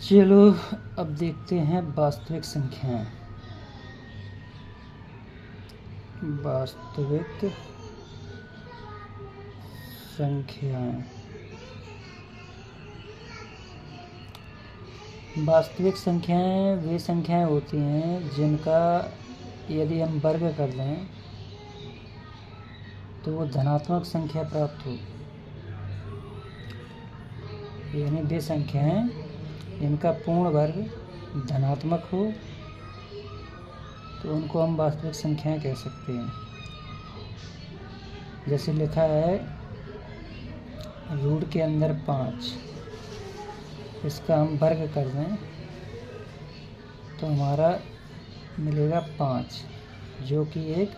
चलो अब देखते हैं वास्तविक संख्याएं। वास्तविक संख्याएं वास्तविक संख्याएं वे संख्याएं होती हैं जिनका यदि हम वर्ग कर दें तो वो धनात्मक संख्या प्राप्त हो। यानी वे संख्याएं जिनका पूर्ण वर्ग धनात्मक हो तो उनको हम वास्तविक संख्याएं कह सकते हैं। जैसे लिखा है रूट के अंदर 5, इसका हम वर्ग कर दें तो हमारा मिलेगा 5, जो कि एक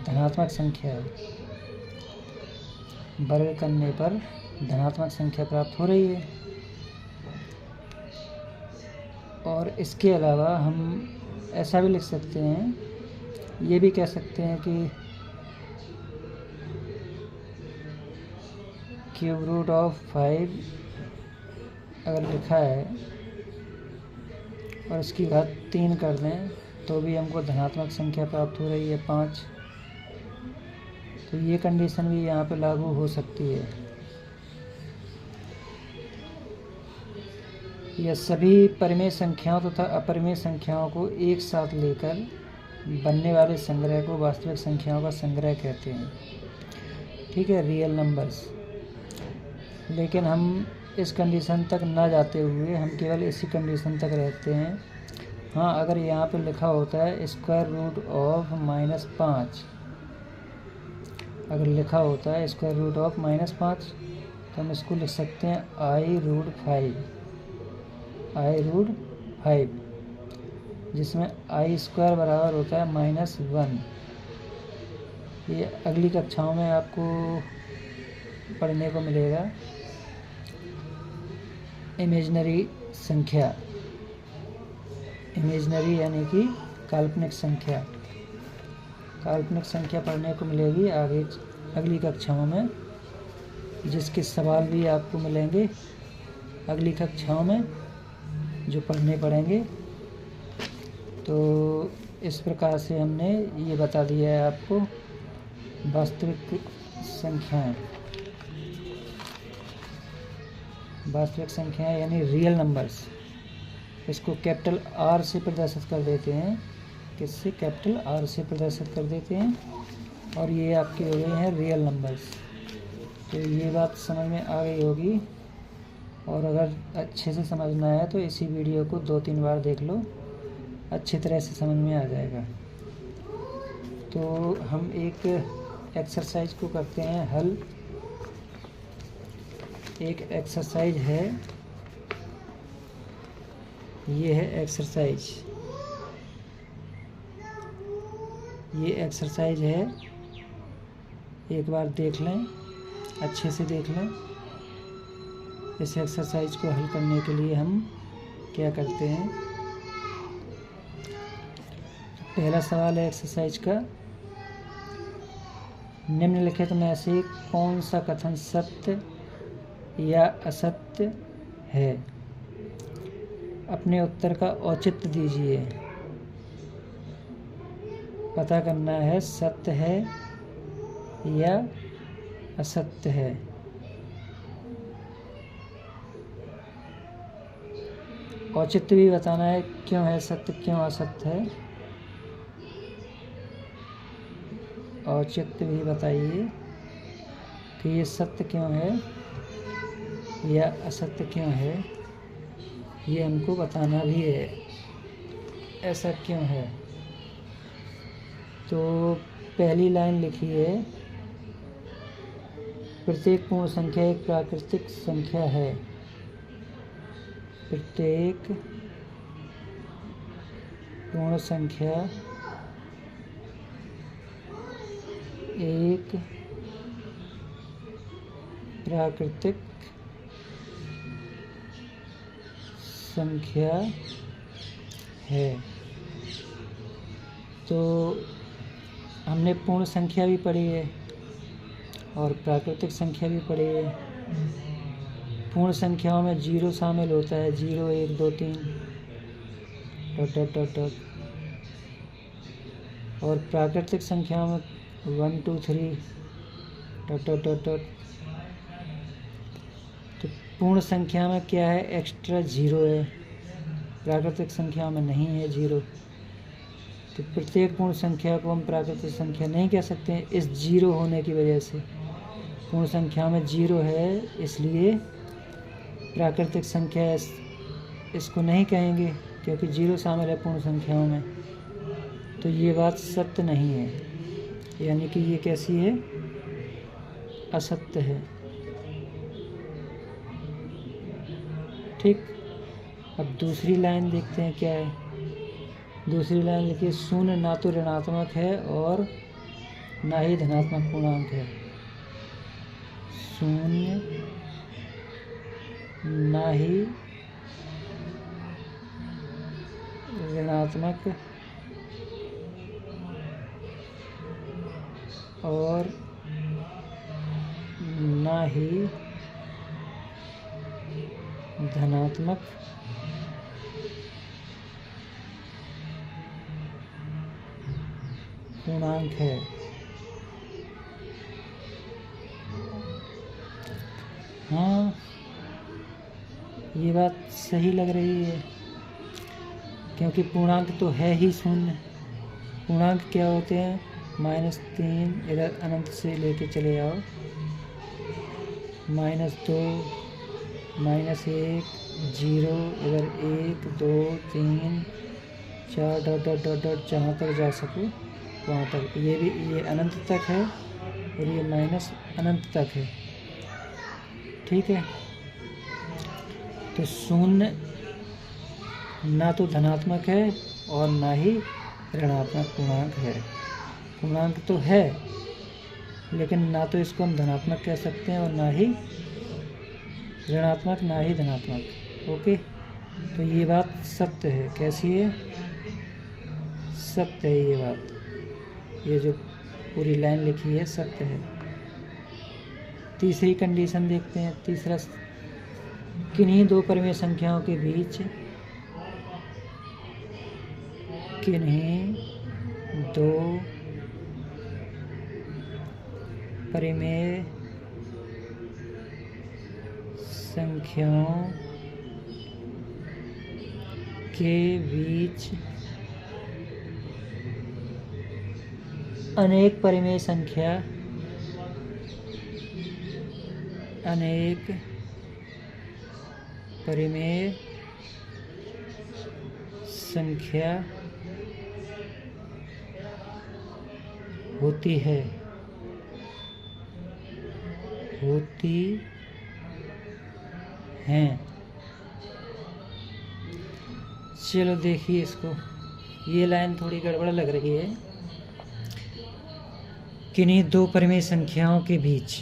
धनात्मक संख्या है। वर्ग करने पर धनात्मक संख्या प्राप्त हो रही है। और इसके अलावा हम ऐसा भी लिख सकते हैं, ये भी कह सकते हैं कि क्यूब रूट ऑफ 5 अगर लिखा है और इसकी घात 3 कर दें तो भी हमको धनात्मक संख्या प्राप्त हो रही है 5। तो ये कंडीशन भी यहाँ पे लागू हो सकती है। यह सभी परिमेय संख्याओं तथा अपरिमेय संख्याओं को एक साथ लेकर बनने वाले संग्रह को वास्तविक संख्याओं का संग्रह कहते हैं। ठीक है, रियल नंबर्स। लेकिन हम इस कंडीशन तक ना जाते हुए हम केवल इसी कंडीशन तक रहते हैं। हाँ, अगर यहाँ पे लिखा होता है स्क्वायर रूट ऑफ -5, अगर लिखा होता है स्क्वायर रूट ऑफ -5 तो हम इसको लिख सकते हैं i√5, जिसमें i स्क्वायर बराबर होता है -1। ये अगली कक्षाओं में आपको पढ़ने को मिलेगा। इमेजिनरी संख्या, इमेजिनरी यानी कि काल्पनिक संख्या, काल्पनिक संख्या पढ़ने को मिलेगी आगे अगली कक्षाओं में, जिसके सवाल भी आपको मिलेंगे अगली कक्षाओं में जो पढ़ने पड़ेंगे। तो इस प्रकार से हमने ये बता दिया है आपको वास्तविक संख्याएं। वास्तविक संख्याएं यानी रियल नंबर्स, इसको कैपिटल R से प्रदर्शित कर देते हैं। किससे? कैपिटल R से प्रदर्शित कर देते हैं। और ये आपके हो गए हैं रियल नंबर्स। तो ये बात समझ में आ गई होगी, और अगर अच्छे से समझना है तो इसी वीडियो को 2-3 बार देख लो, अच्छी तरह से समझ में आ जाएगा। तो हम एक एक्सरसाइज को करते हैं हल। एक एक्सरसाइज है, ये है एक्सरसाइज, ये एक्सरसाइज है। एक बार देख लें, अच्छे से देख लें। इस एक्सरसाइज को हल करने के लिए हम क्या करते हैं? पहला सवाल है एक्सरसाइज का, निम्नलिखित में से कौन सा कथन सत्य या असत्य है? अपने उत्तर का औचित्य दीजिए। पता करना है सत्य है या असत्य है। औचित्य भी बताना है, क्यों है सत्य, क्यों असत्य है। औचित्य भी बताइए कि ये सत्य क्यों है या असत्य क्यों है, ये हमको बताना भी है, ऐसा क्यों है। तो पहली लाइन लिखी है, प्रत्येक पूर्ण संख्या एक प्राकृतिक संख्या है। प्रत्येक पूर्ण संख्या एक प्राकृतिक संख्या है। तो हमने पूर्ण संख्या भी पढ़ी है और प्राकृतिक संख्या भी पढ़ी है। पूर्ण संख्याओं में 0 शामिल होता है, 0 1 2 3 डॉट डॉट डॉट डॉट। और प्राकृतिक संख्याओं में 1 2 3 डॉट डॉट डॉट डॉट। तो पूर्ण संख्या में क्या है, एक्स्ट्रा 0 है, प्राकृतिक संख्या में नहीं है 0। तो प्रत्येक पूर्ण संख्या को हम प्राकृतिक संख्या नहीं कह सकते हैं इस 0 होने की वजह से। पूर्ण संख्या में 0 है, इसलिए प्राकृतिक संख्या इसको नहीं कहेंगे क्योंकि 0 शामिल है पूर्ण संख्याओं में। तो ये बात सत्य नहीं है, यानी कि ये कैसी है, असत्य है। ठीक, अब दूसरी लाइन देखते हैं क्या है। दूसरी लाइन लिखिए, शून्य ना तो ऋणात्मक है और ना ही धनात्मक पूर्णांक है। शून्य ना ही ऋणात्मक और ना ही धनात्मक पूर्णांक है। हाँ, ये बात सही लग रही है क्योंकि पूर्णांक तो है ही शून्य। पूर्णांक क्या होते हैं, -3 इधर अनंत से लेके चले आओ, -2 -1 0 इधर 1 2 3 4 डॉट डॉट डॉट डॉट, जहाँ तक जा सको वहाँ तक। ये भी, ये अनंत तक है और ये माइनस अनंत तक है। ठीक है, तो शून्य ना तो धनात्मक है और ना ही ऋणात्मक पूर्णांक है। पूर्णांक तो है लेकिन ना तो इसको हम धनात्मक कह सकते हैं और ना ही ऋणात्मक, ना ही धनात्मक। ओके, तो ये बात सत्य है। कैसी है, सत्य है ये बात। ये जो पूरी लाइन लिखी है सत्य है। तीसरी कंडीशन देखते हैं। तीसरा, किन्हीं दो परिमेय संख्याओं के बीच, किन्हीं दो परिमेय संख्याओं के बीच अनेक परिमेय संख्या होती हैं। चलो देखिए इसको, ये लाइन थोड़ी गड़बड़ लग रही है। किन्हीं दो परिमेय संख्याओं के बीच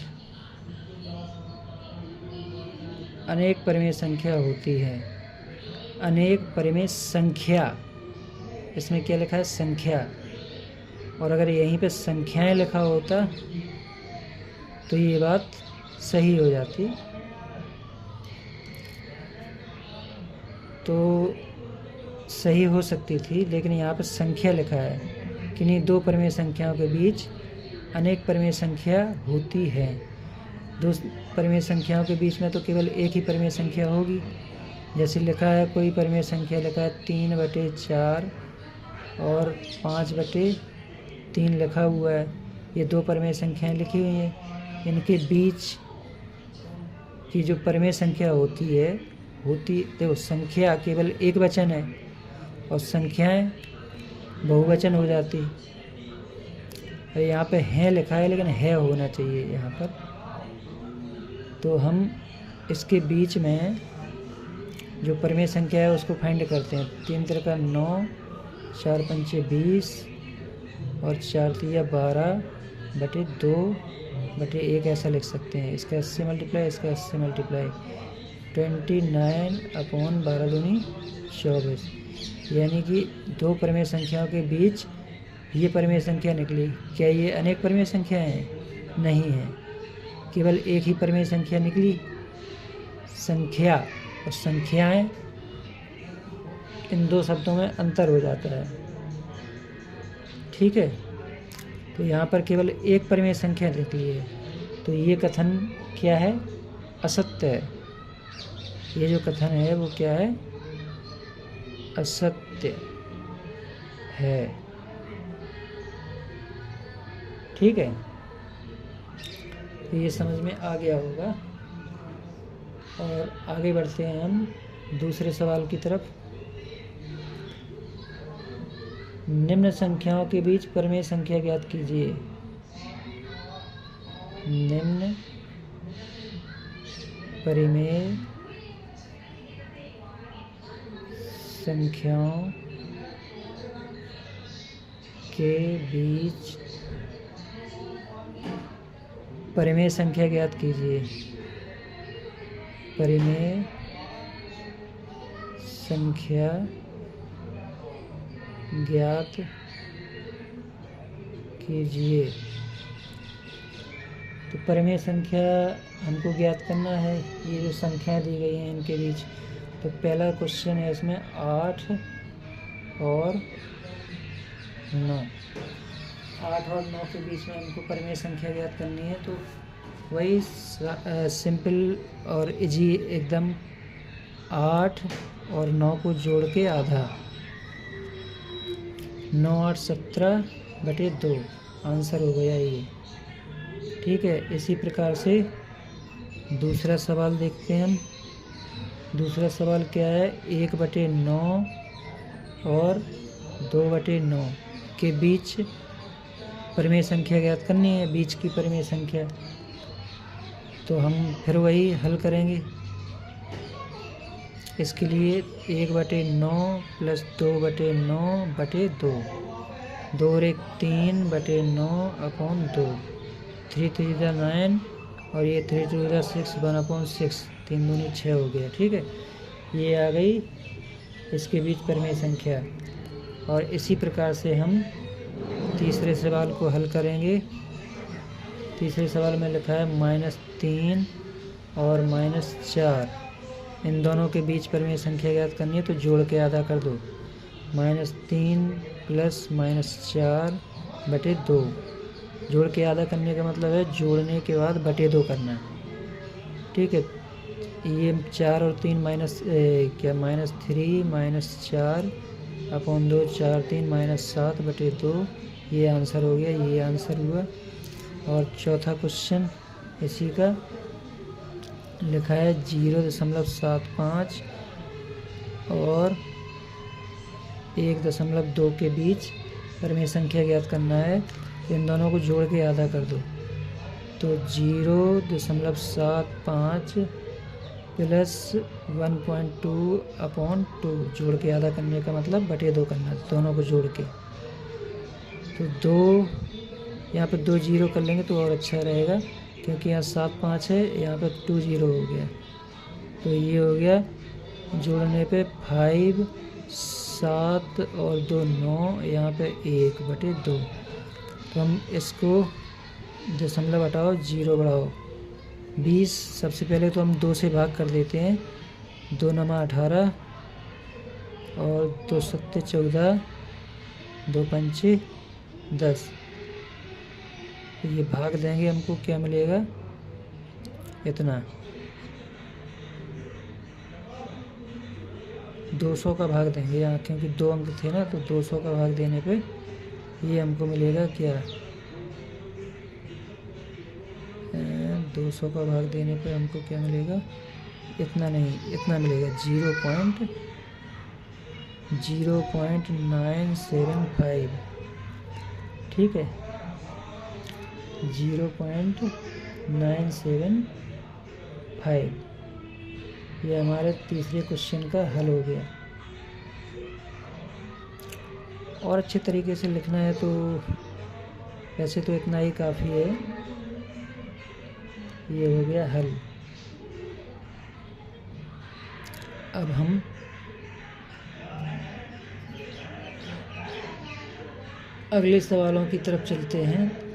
अनेक परिमेय संख्या होती है। अनेक परिमेय संख्या, इसमें क्या लिखा है, संख्या। और अगर यहीं पे संख्याएं लिखा होता तो ये बात सही हो जाती। तो सही हो सकती थी, लेकिन यहाँ पे संख्या लिखा है। किन्हीं दो परिमेय संख्याओं के बीच अनेक परिमेय संख्या होती है। दो परिमेय संख्याओं के बीच में तो केवल एक ही परिमेय संख्या होगी। जैसे लिखा है, कोई परिमेय संख्या लिखा है 3/4 और 5/3 लिखा हुआ है। ये दो परिमेय संख्याएं लिखी हुई हैं। इनके बीच की जो परिमेय संख्या होती देखो, संख्या केवल एक वचन है और संख्याएं बहुवचन हो जाती। और यहाँ पे है लिखा है, लेकिन है होना चाहिए यहाँ पर। तो हम इसके बीच में जो परिमेय संख्या है उसको फाइंड करते हैं। 3 3 9, 4 5 20 और 4 3 12/2/1 ऐसा लिख सकते हैं। इसका 80 मल्टीप्लाई, इसका 80 मल्टीप्लाई, 29/12×24। यानी कि दो परिमेय संख्याओं के बीच ये परिमेय संख्या निकली। क्या ये अनेक परिमेय संख्या हैं? नहीं है, केवल एक ही परिमेय संख्या निकली। संख्या और संख्याएं, इन दो शब्दों में अंतर हो जाता है। ठीक है, तो यहाँ पर केवल एक परिमेय संख्या लिख ली है, तो ये कथन क्या है? असत्य है। ये जो कथन है वो क्या है? असत्य है। ठीक है, तो ये समझ में आ गया होगा। और आगे बढ़ते हैं हम दूसरे सवाल की तरफ। निम्न संख्याओं के बीच परिमेय संख्या ज्ञात कीजिए। निम्न परिमेय संख्याओं के बीच परिमेय संख्या ज्ञात कीजिए। परिमेय संख्या ज्ञात कीजिए। तो परिमेय संख्या हमको ज्ञात करना है। ये जो संख्याएं दी गई हैं इनके बीच, तो पहला क्वेश्चन है इसमें 8 और 9। 8 और 9 के बीच में हमको परिमेय संख्या ज्ञात करनी है। तो वही सिंपल और इजी एकदम, 8 और 9 को जोड़ के आधा, 9 8 17/2 आंसर हो गया ये। ठीक है, इसी प्रकार से दूसरा सवाल देखते हैं हम। दूसरा सवाल क्या है? 1/9 और 2/9 के बीच परिमेय संख्या ज्ञात करनी है, बीच की परिमेय संख्या। तो हम फिर वही हल करेंगे। इसके लिए 1/9 + 2/9/2, 2 और 1 3/9/2, 3 3 9 और ये 3 2 6 1/6, 3 दूनी 6 हो गया। ठीक है, ये आ गई इसके बीच परिमेय संख्या। और इसी प्रकार से हम तीसरे सवाल को हल करेंगे। तीसरे सवाल में लिखा है -3 और -4, इन दोनों के बीच परिमेय संख्या ज्ञात करनी है, तो जोड़ के आधा कर दो। -3 + -4/2, जोड़ के आधा करने का मतलब है जोड़ने के बाद बटे 2 करना। ठीक है, ये 4 और 3 -3 -4/2, 4 3 -7/2, ये आंसर हो गया, ये आंसर हुआ। और चौथा क्वेश्चन इसी का लिखा है 0.75 और 1.2 के बीच परिमेय संख्या ज्ञात करना है, इन दोनों को जोड़ के आधा कर दो। तो 0.75 + 1.2/2, जोड़ के आधा करने का मतलब बटे 2 करना, दोनों को जोड़ के। तो 2 यहाँ पे 2 0 कर लेंगे तो और अच्छा रहेगा, क्योंकि यहाँ 7 5 है, यहाँ पे 2 0 हो गया। तो ये हो गया जोड़ने पे 5 7 और 2 9, यहाँ पे 1/2। तो हम इसको दशमलव हटाओ, 0 बढ़ाओ, 20। सबसे पहले तो हम 2 से भाग कर देते हैं। 2 9 18 और 2 7 14, 2 5 10। ये भाग देंगे, हमको क्या मिलेगा? इतना 200 का भाग देंगे यहाँ, क्योंकि 2 अंक थे ना, तो 200 का भाग देने पे ये हमको मिलेगा क्या? 200 का भाग देने पे हमको क्या मिलेगा? इतना नहीं, इतना मिलेगा 0.975। ठीक है, 0.975, ये हमारे तीसरे क्वेश्चन का हल हो गया। और अच्छे तरीके से लिखना है तो वैसे तो इतना ही काफ़ी है। ये हो गया हल। अब हम अगले सवालों की तरफ चलते हैं।